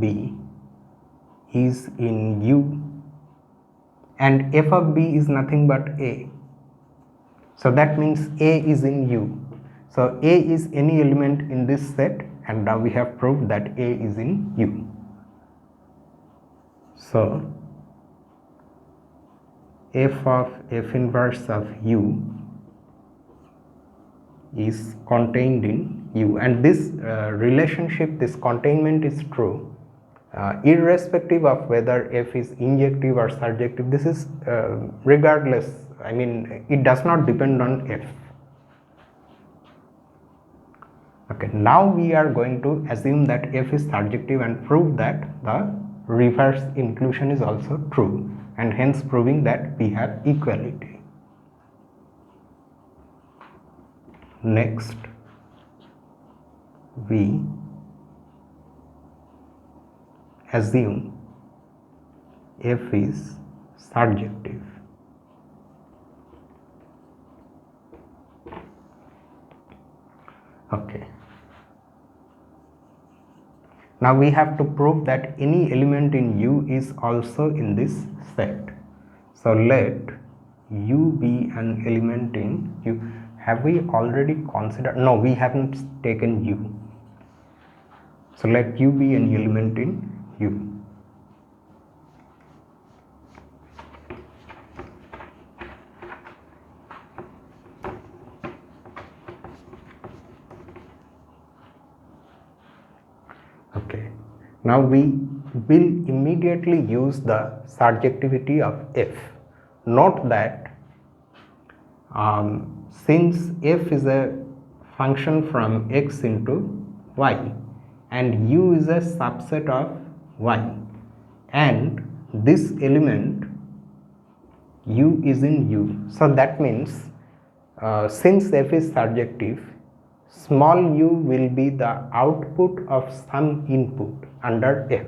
B is in U, and f of B is nothing but A. So that means A is in U. So A is any element in this set, and now we have proved that A is in U. So f of f inverse of U is contained in U, and this relationship, this containment is true irrespective of whether f is injective or surjective. This is regardless, I mean it does not depend on f. Okay, now we are going to assume that f is surjective and prove that the reverse inclusion is also true, and hence proving that we have equality. Next, we assume f is surjective. Okay. Now we have to prove that any element in U is also in this set. So let U be an element in U. Have we already considered? No, we haven't taken U. So let U be an element in U. Okay. Now we will immediately use the surjectivity of f. Note that since f is a function from x into y, and U is a subset of y, and this element U is in U, so that means since f is surjective, small u will be the output of some input under f.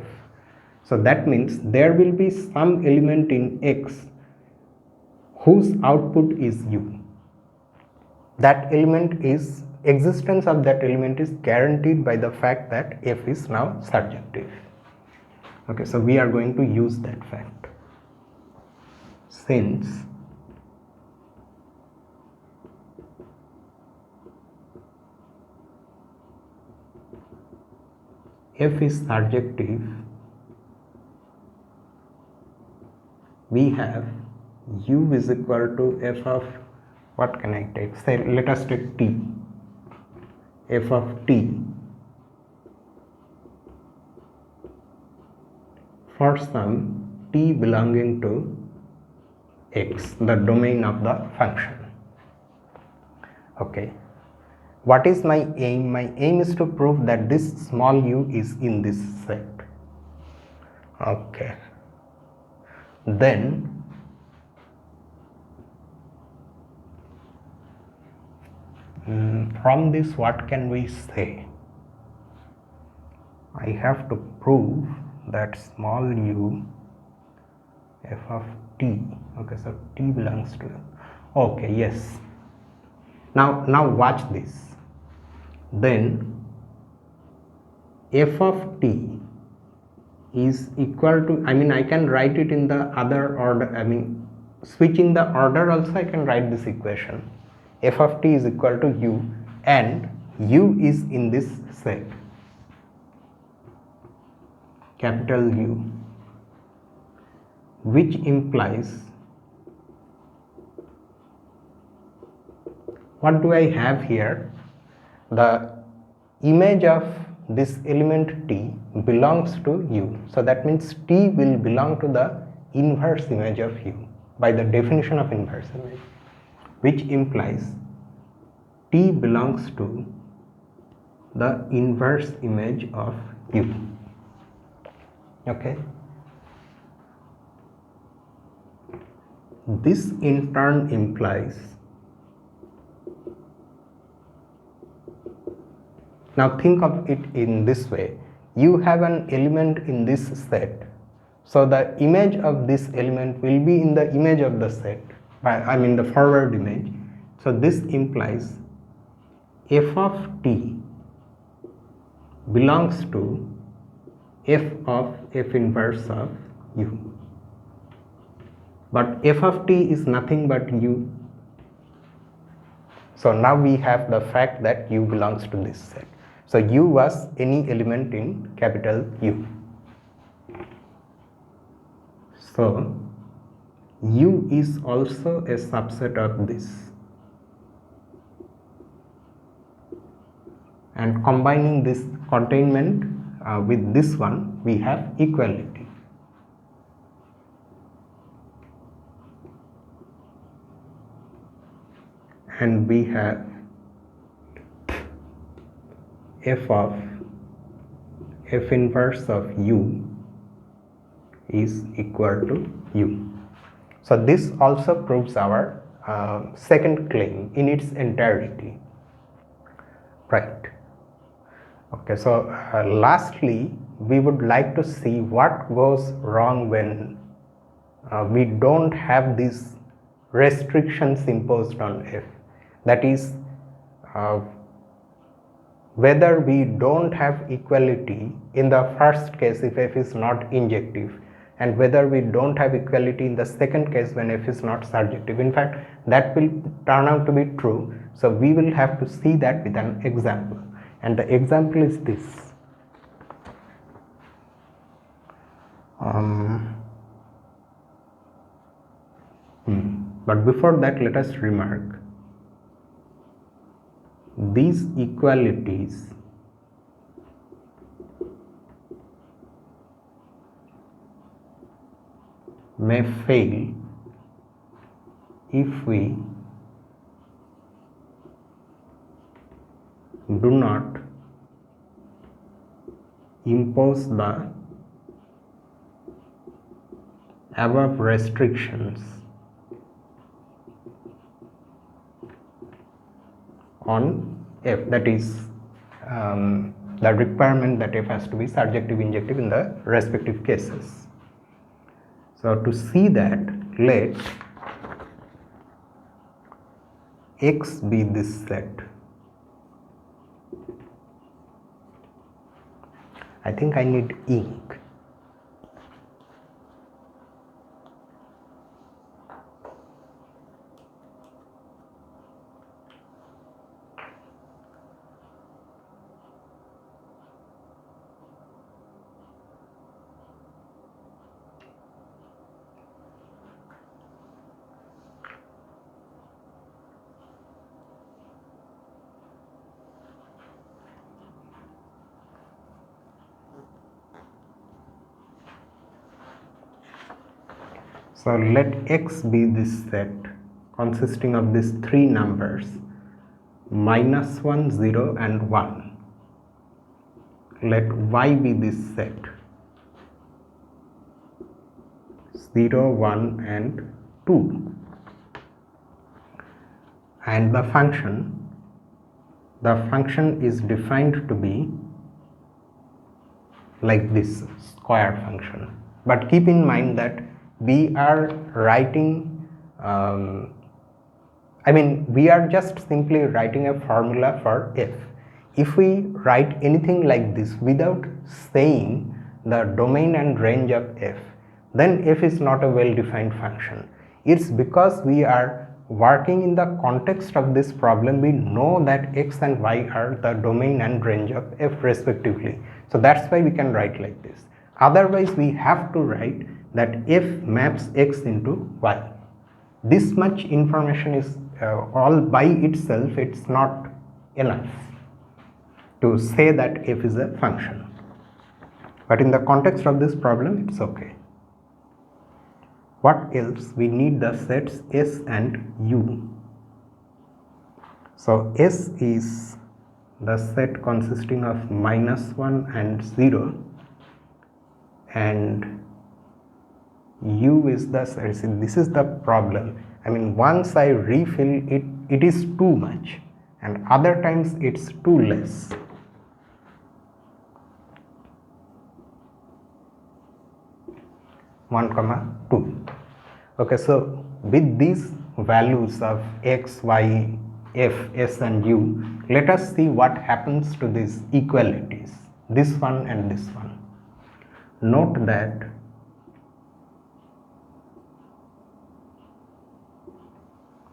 So that means there will be some element in x whose output is u. That element is, existence of that element is guaranteed by the fact that f is now surjective. Okay, so we are going to use that fact. Since f is surjective, we have u is equal to f of, what can I take? Say, let us take t. F of t for some t belonging to x, the domain of the function. Okay. What is my aim? My aim is to prove that this small u is in this set. Okay. Then from this, what can we say? I have to prove that small u f of t. Okay, so t belongs to, okay, yes. Now watch this. Then f of t is equal to, I mean I can write it in the other order, I mean switching the order also I can write this equation. F of t is equal to u, and u is in this set, capital U, which implies, what do I have here? The image of this element t belongs to U. So that means t will belong to the inverse image of U by the definition of inverse image, which implies t belongs to the inverse image of U. Okay. This in turn implies, now think of it in this way, you have an element in this set, so the image of this element will be in the image of the set, I mean the forward image. So this implies f of t belongs to f of f inverse of u, but f of t is nothing but u. So now we have the fact that u belongs to this set. So u was any element in capital U. So u is also a subset of this, and combining this containment with this one, we have equality. And we have f of f inverse of u is equal to u. So this also proves our second claim in its entirety, right? Okay, so lastly, we would like to see what goes wrong when we don't have these restrictions imposed on f. That is, whether we don't have equality in the first case if f is not injective, and whether we don't have equality in the second case when f is not surjective. In fact, that will turn out to be true. So we will have to see that with an example, and the example is this. But before that, let us remark these equalities may fail if we do not impose the above restrictions on f, that is the requirement that f has to be surjective injective in the respective cases. So to see that, let X be this set. I think I need ink. So let X be this set consisting of these three numbers -1, 0 and 1. Let Y be this set 0, 1 and 2. And the function is defined to be like this square function. But keep in mind that we are writing, we are just simply writing a formula for f. If we write anything like this without saying the domain and range of f, then f is not a well-defined function. It's because we are working in the context of this problem, we know that x and y are the domain and range of f respectively. So that's why we can write like this. Otherwise, we have to write that f maps x into y. This much information is all by itself, it's not enough to say that f is a function. But in the context of this problem, it's okay. What else? We need the sets S and U. So S is the set consisting of -1 and 0, and U is the, this is the problem. Once I refill it, it is too much, and other times it's too less. (1, 2). Okay, so with these values of x, y, f, s and u, let us see what happens to these equalities, this one and this one. note that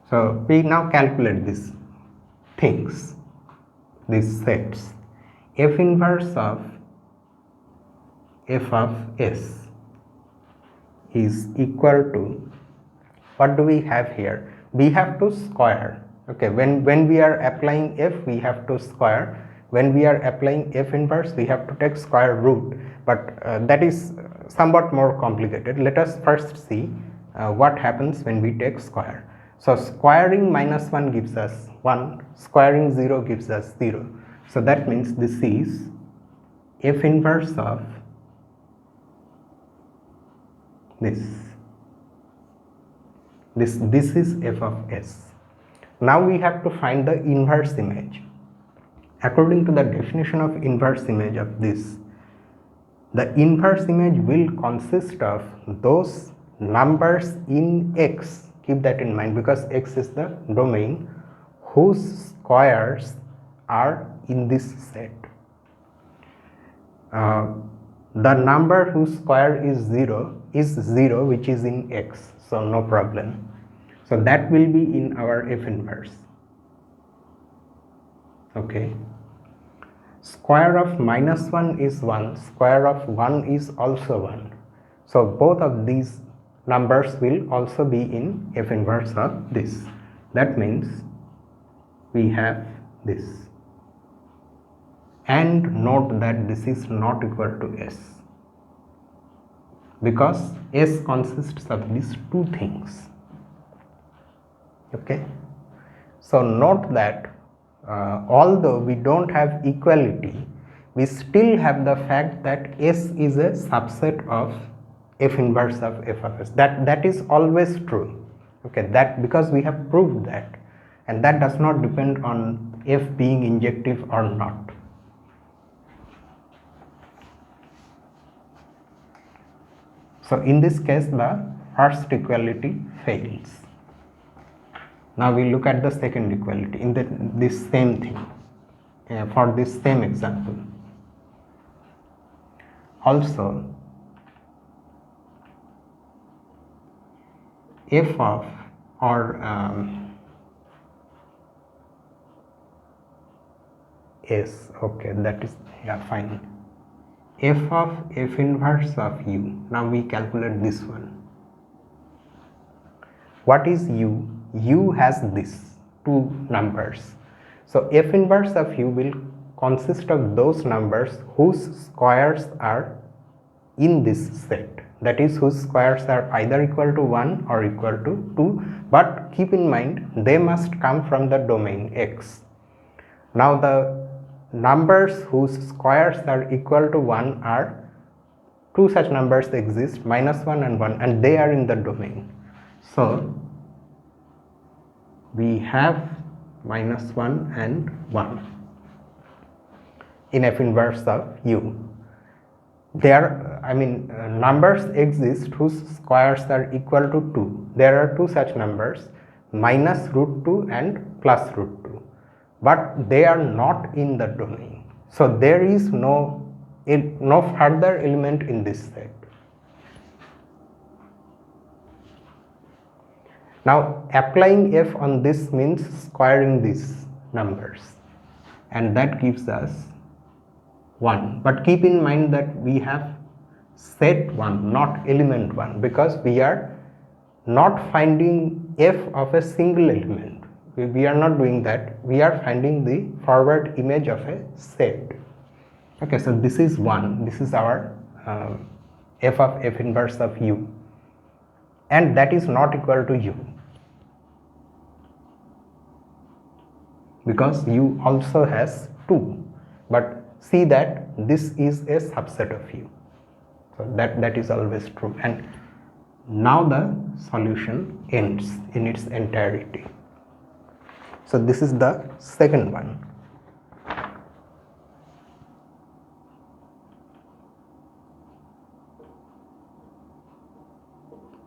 so we now calculate these things, these sets. F inverse of f of s is equal to, what do we have here? We have to square. Okay, when we are applying f, we have to square. When we are applying f inverse, we have to take square root, but that is somewhat more complicated. Let us first see what happens when we take square. So squaring -1 gives us 1, squaring 0 gives us 0. So that means this is f inverse of this is f of s. Now we have to find the inverse image. According to the definition of inverse image of this, the inverse image will consist of those numbers in X, keep that in mind because X is the domain, whose squares are in this set. The number whose square is 0 which is in X, so no problem. So that will be in our F inverse. Okay. Square of -1 is 1, square of 1 is also 1. So both of these numbers will also be in F inverse of this. That means we have this. And note that this is not equal to S, because S consists of these two things. Okay. So note that although we don't have equality, we still have the fact that S is a subset of F inverse of f of s. That is always true. Okay, that because we have proved that, and that does not depend on f being injective or not. So in this case, the first equality fails. Now we look at the second equality in this same thing, for this same example. Also, f of s, okay, that is, yeah, fine. F of f inverse of u. Now we calculate this one. What is u? U has these two numbers. So f inverse of u will consist of those numbers whose squares are in this set. That is, whose squares are either equal to 1 or equal to 2, but keep in mind they must come from the domain X. Now the numbers whose squares are equal to 1 are, two such numbers exist, -1 and 1, and they are in the domain. So we have -1 and 1 in f inverse of u. There, numbers exist whose squares are equal to 2. There are two such numbers, -√2 and +√2, but they are not in the domain. So there is no further element in this set. Now applying f on this means squaring these numbers, and that gives us 1. But keep in mind that we have set 1, not element 1, because we are not finding f of a single element. We are not doing that. We are finding the forward image of a set. Okay, so this is 1. This is our f of f inverse of u, and that is not equal to u, because u also has 2. But see that this is a subset of u. So that is always true. And now the solution ends in its entirety. So this is the second one.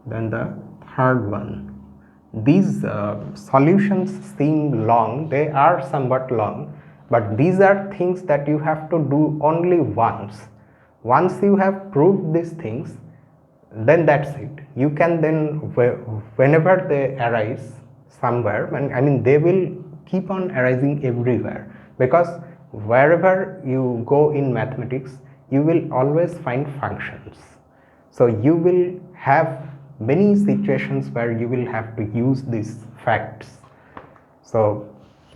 Then the third one. These solutions seem long, they are somewhat long, but these are things that you have to do only once. once you have proved these things, then that's it. You can then, whenever they arise somewhere, and I mean they will keep on arising everywhere, because wherever you go in mathematics you will always find functions. So you will have many situations where you will have to use these facts. So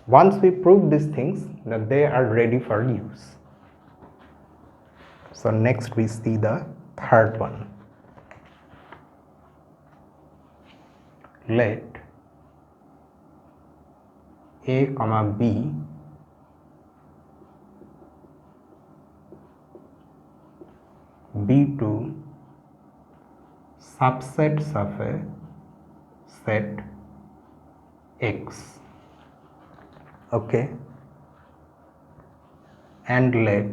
once we prove these things, that they are ready for use. So next we see the third one. Let a comma b be two subsets of a set X, okay, and let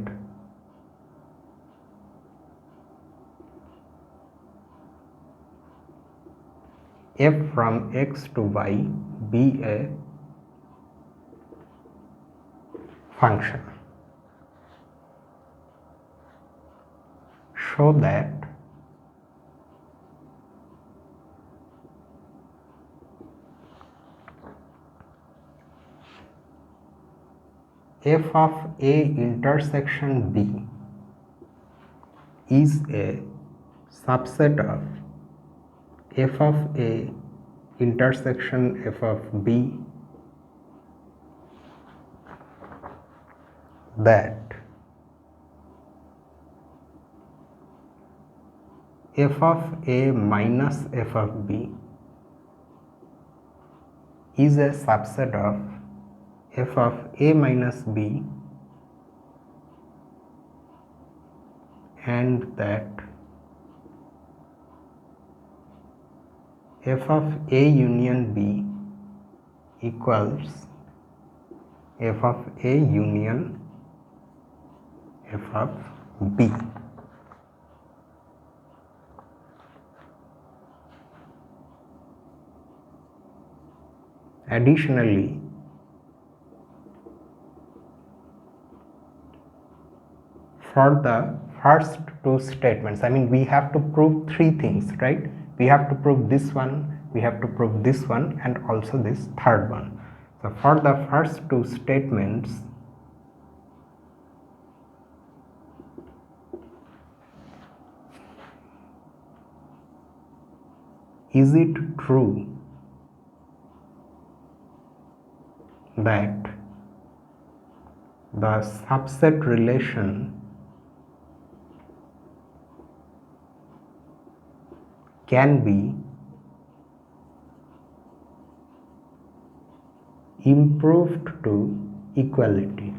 f from X to Y be a function. Show that f of A intersection B is a subset of f of A intersection f of B, that f of A minus f of B is a subset of f of A minus B, and that f of A union B equals f of A union f of B. Additionally, for the first two statements, I mean we have to prove three things, right? We have to prove this one, we have to prove this one, and also this third one. So for the first two statements, is it true that the subset relation can be improved to equality?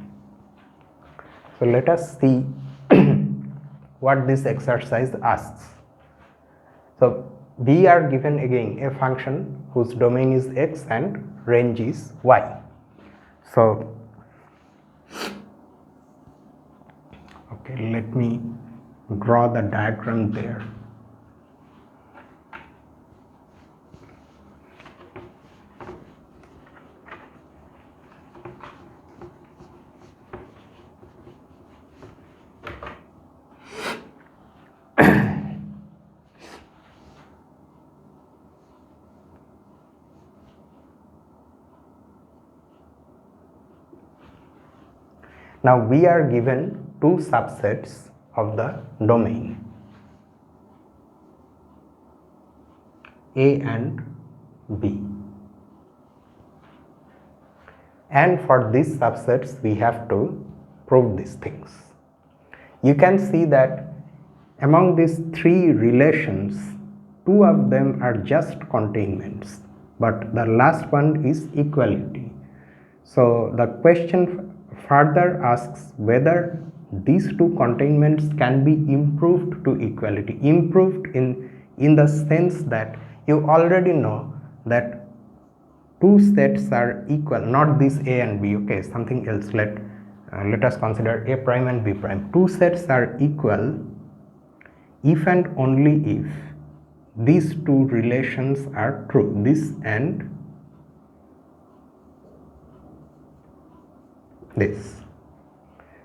So let us see what this exercise asks. So we are given again a function whose domain is X and range is Y. So okay, let me draw the diagram there. Now we are given two subsets of the domain, A and B, and for these subsets we have to prove these things. You can see that among these three relations, two of them are just containments, but the last one is equality. So the question further asks whether these two containments can be improved to equality. Improved in the sense that you already know that two sets are equal, not this A and B, okay, something else. Let us consider A prime and B prime. Two sets are equal if and only if these two relations are true, this and this.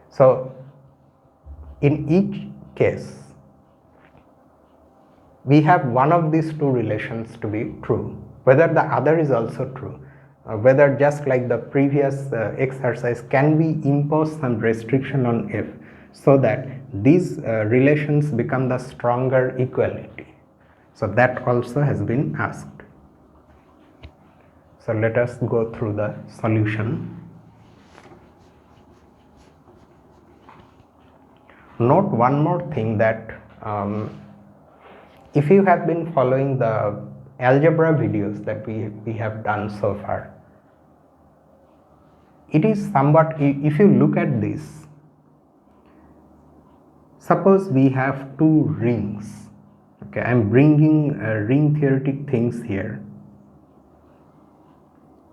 So in each case, we have one of these two relations to be true, whether the other is also true, whether just like the previous exercise, can we impose some restriction on f so that these relations become the stronger equality. So that also has been asked. So let us go through the solution. Note one more thing, that if you have been following the algebra videos that we have done so far, it is somewhat, if you look at this, suppose we have two rings. Okay, I am bringing ring theoretic things here.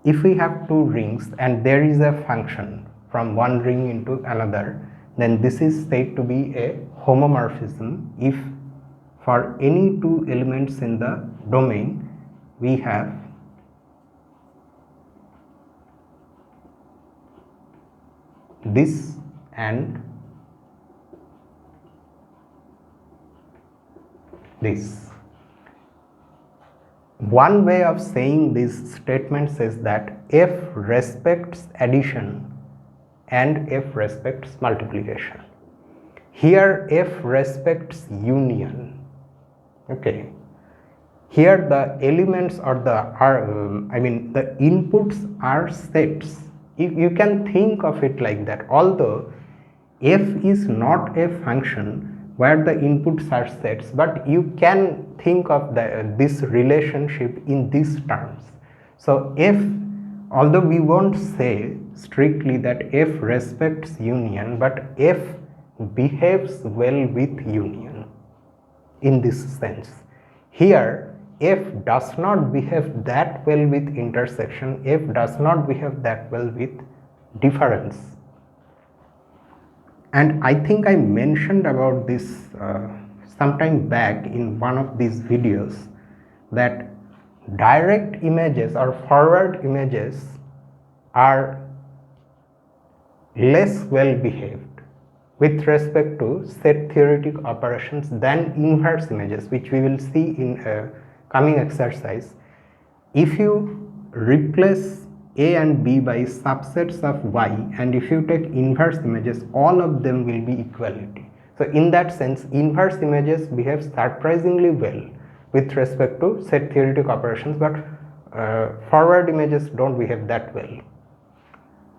If we have two rings and there is a function from one ring into another, then this is said to be a homomorphism if for any two elements in the domain we have this and this. One way of saying this statement says that f respects addition and f respects multiplication. Here f respects union. Okay, here the elements or the the inputs are sets. You can think of it like that, although f is not a function where the inputs are sets, but you can think of this relationship in these terms. So f, although we won't say strictly that f respects union, but f behaves well with union in this sense. Here f does not behave that well with intersection, f does not behave that well with difference. And I think I mentioned about this sometime back in one of these videos, that direct images or forward images are less well behaved with respect to set theoretic operations than inverse images, which we will see in a coming exercise. If you replace A and B by subsets of Y, and if you take inverse images, all of them will be equality. So in that sense, inverse images behave surprisingly well with respect to set theoretic operations, but forward images don't behave that well.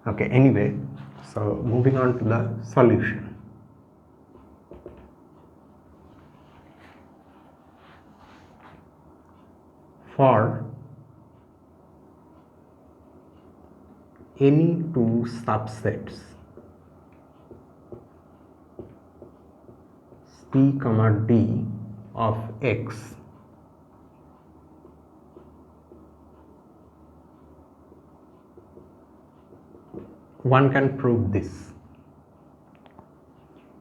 Okay, anyway, so moving on to the solution. For any two subsets C, D of X, one can prove this.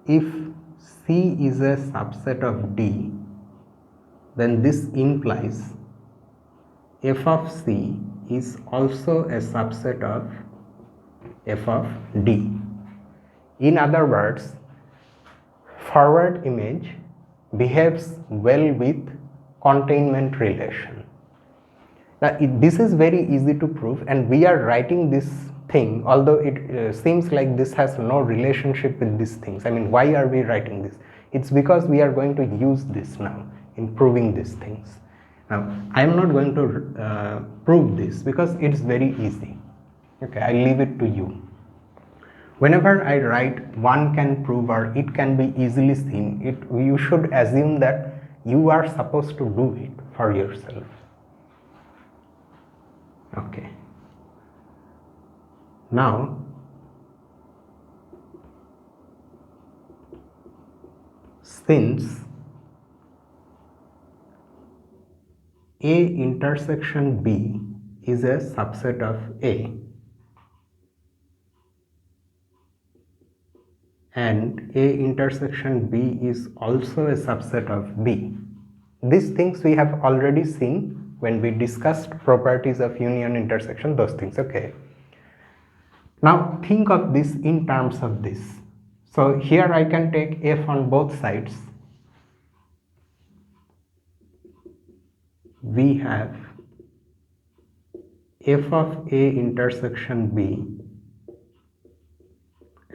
If C is a subset of D, then this implies f of C is also a subset of f of D. In other words, forward image behaves well with containment relation. Now this is very easy to prove, and we are writing this thing, although it seems like this has no relationship with these things. I mean, why are we writing this? It's because we are going to use this now in proving these things. Now I am not going to prove this because it's very easy. Okay, I leave it to you. Whenever I write one can prove or it can be easily seen, you should assume that you are supposed to do it for yourself. Okay. Now since A intersection B is a subset of A and A intersection B is also a subset of B. These things we have already seen when we discussed properties of union, intersection, those things. Okay. Now think of this in terms of this. So here I can take f on both sides. We have f of a intersection b,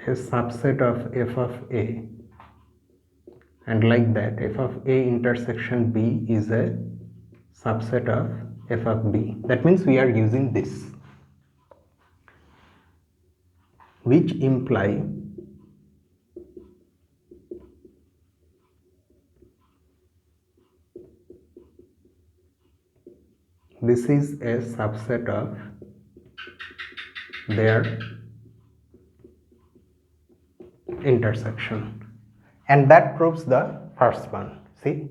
a subset of f of a, and like that f of a intersection b is a subset of f of b. That means we are using this, which imply this is a subset of their intersection, and that proves the first one. See,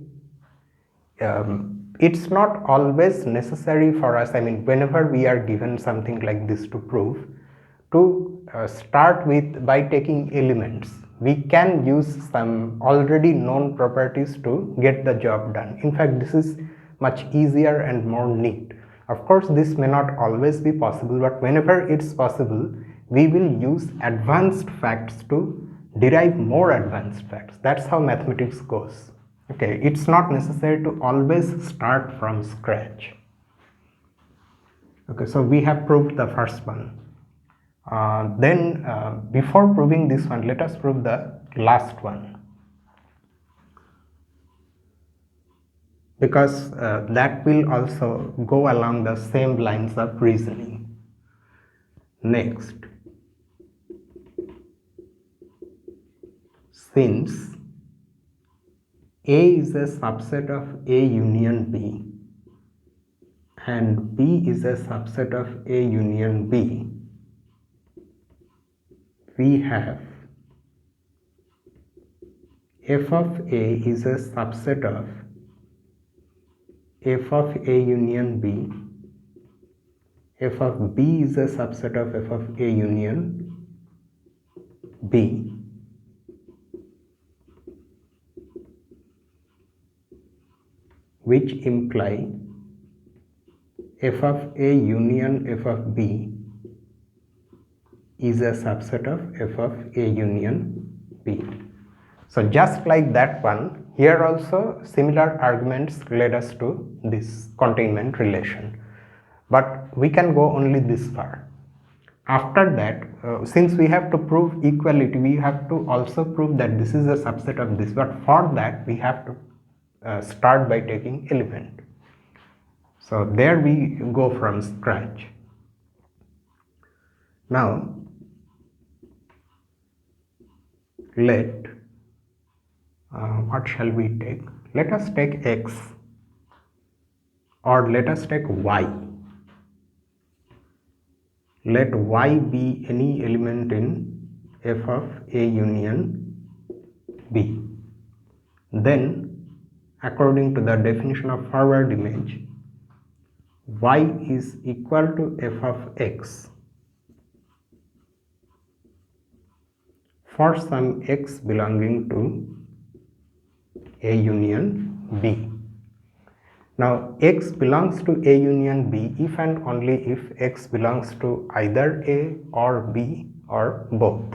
it's not always necessary for us, whenever we are given something like this to prove, to start with by taking elements. We can use some already known properties to get the job done. In fact, this is much easier and more neat. Of course, this may not always be possible, but whenever it's possible, we will use advanced facts to derive more advanced facts. That's how mathematics goes. Okay, it's not necessary to always start from scratch. Okay, so we have proved the first one. Then before proving this one, let us prove the last one, because that will also go along the same lines of reasoning. Next, since A is a subset of A union B and B is a subset of A union B, we have f of A is a subset of f of A union B, f of B is a subset of f of A union B, which imply f of A union f of B is a subset of f of A union B. So just like that one, here also similar arguments led us to this containment relation, but we can go only this far. After that, since we have to prove equality, we have to also prove that this is a subset of this, but for that we have to start by taking element. So there we go from scratch. Now let what shall we take? Let us take x, or let us take y. Let y be any element in f of A union B. Then, according to the definition of forward image, y is equal to f of x for some x belonging to A union B. Now x belongs to A union B if and only if x belongs to either A or B or both.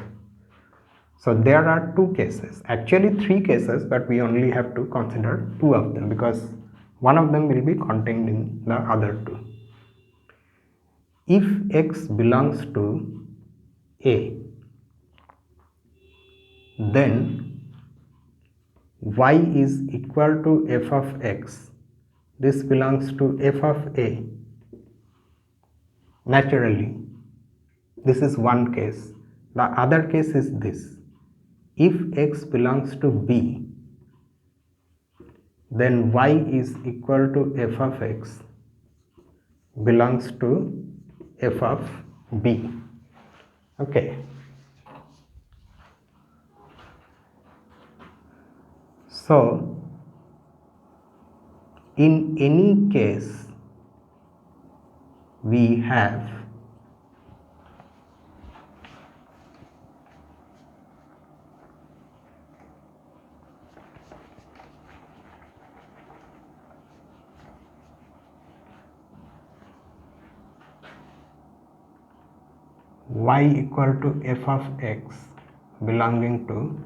So there are two cases, actually three cases, but we only have to consider two of them because one of them will be contained in the other two. If x belongs to A, then y is equal to f of x. This belongs to f of A. Naturally, this is one case. The other case is this. If x belongs to B, then y is equal to f of x belongs to f of B. Okay. So, in any case, we have y equal to f of x belonging to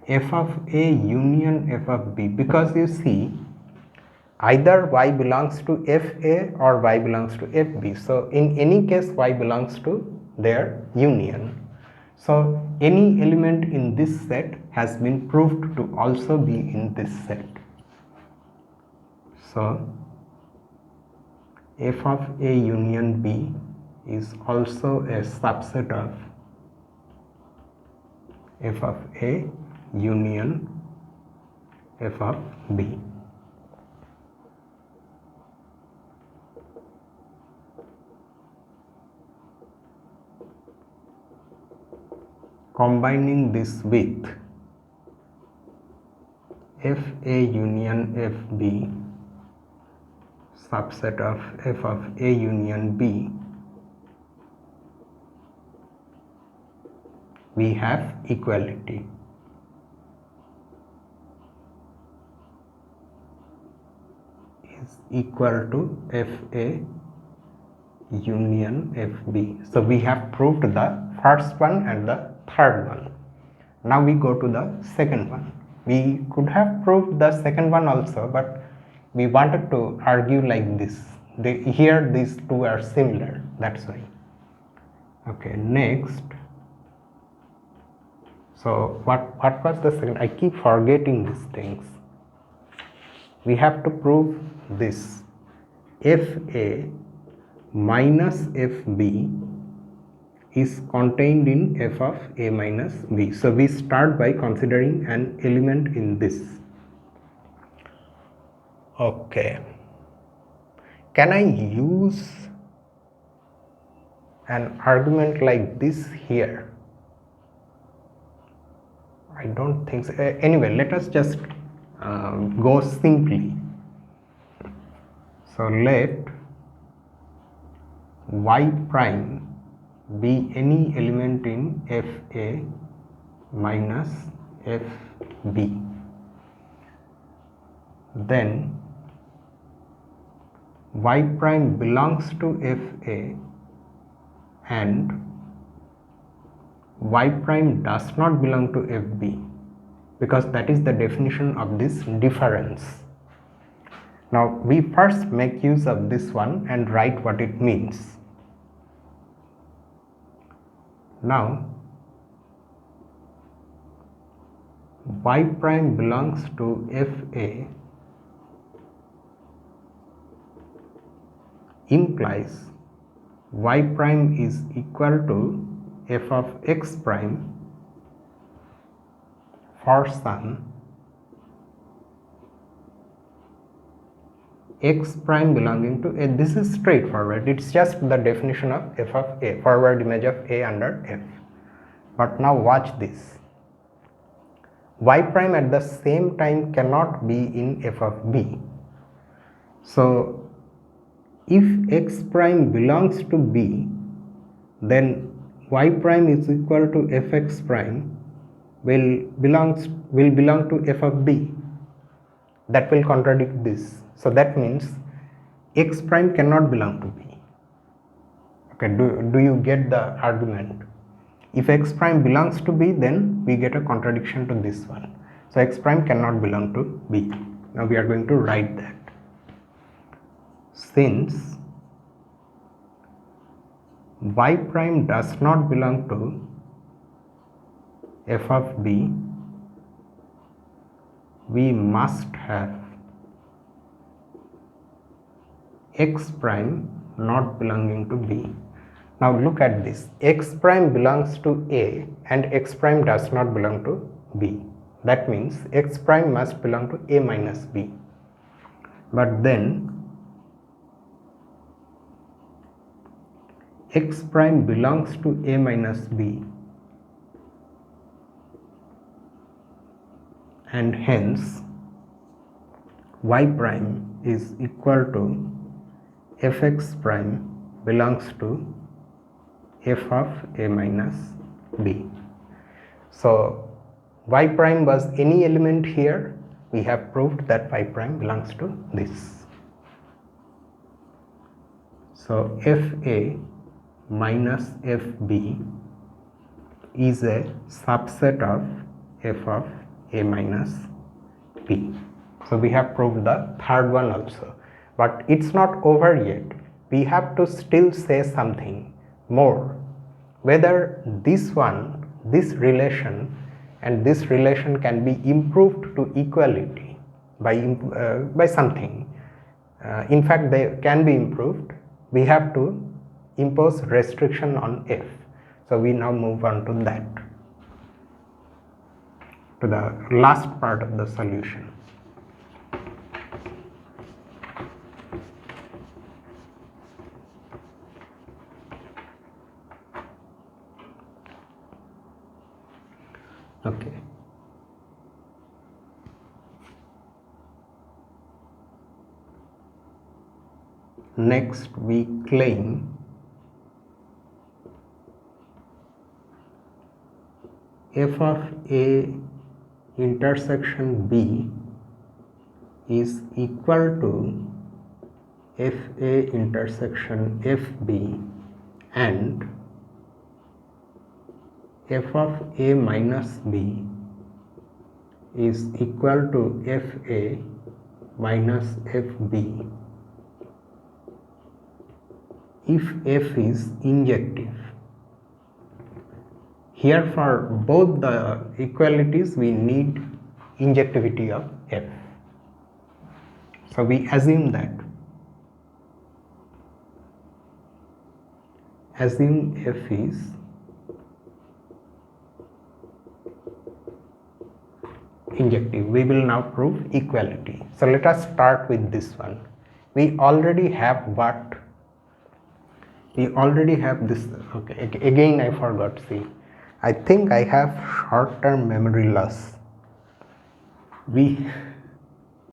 f of a union f of b, because you see either y belongs to fa or y belongs to fb. So in any case y belongs to their union. So any element in this set has been proved to also be in this set. So f of a union b is also a subset of f of a union f of b. Combining this with f a union f b subset of f of a union b, we have equality. Is equal to f a union f b. So we have proved the first one and the third one. Now we go to the second one. We could have proved the second one also, but we wanted to argue like this. Here these two are similar, that's why. Okay, next. So what was the second? I keep forgetting these things. We have to prove this fa minus fb is contained in f of a minus b. So we start by considering an element in this. Okay, can I use an argument like this here? I don't think so. Anyway, let us just go simply. So let y prime be any element in fa minus fb. Then y prime belongs to fa and y prime does not belong to fb, because that is the definition of this difference. Now we first make use of this one and write what it means. Now y prime belongs to fa implies y prime is equal to f of x prime for some x prime belonging to a. This is straightforward, it's just the definition of f of a, forward image of a under f. But now watch this. Y prime at the same time cannot be in f of b. So if x prime belongs to b, then y prime is equal to fx prime will belong to f of b. That will contradict this. So that means x prime cannot belong to b. Okay, do you get the argument? If x prime belongs to b, then we get a contradiction to this one. So x prime cannot belong to b. Now we are going to write that. Since y prime does not belong to f of b, we must have x prime not belonging to b. Now look at this, x prime belongs to a and x prime does not belong to b. That means x prime must belong to a minus b. But then x prime belongs to a minus b, and hence y prime is equal to fx prime belongs to f of a minus b. So y prime was any element here. We have proved that y prime belongs to this. So fa minus fb is a subset of f of a minus b. So we have proved the third one also, but it's not over yet. We have to still say something more, whether this one, this relation and this relation can be improved to equality by something. In fact, they can be improved. We have to impose restriction on f. So we now move on to that, to the last part of the solution. Okay. Next we claim f of a intersection b is equal to f a intersection f b and f of a minus b is equal to f a minus f b if f is injective. Here for both the equalities we need injectivity of f. So we assume that. Assume f is injective. We will now prove equality. So let us start with this one. We already have what? We already have this. Okay, again I forgot. See, I think I have short-term memory loss. We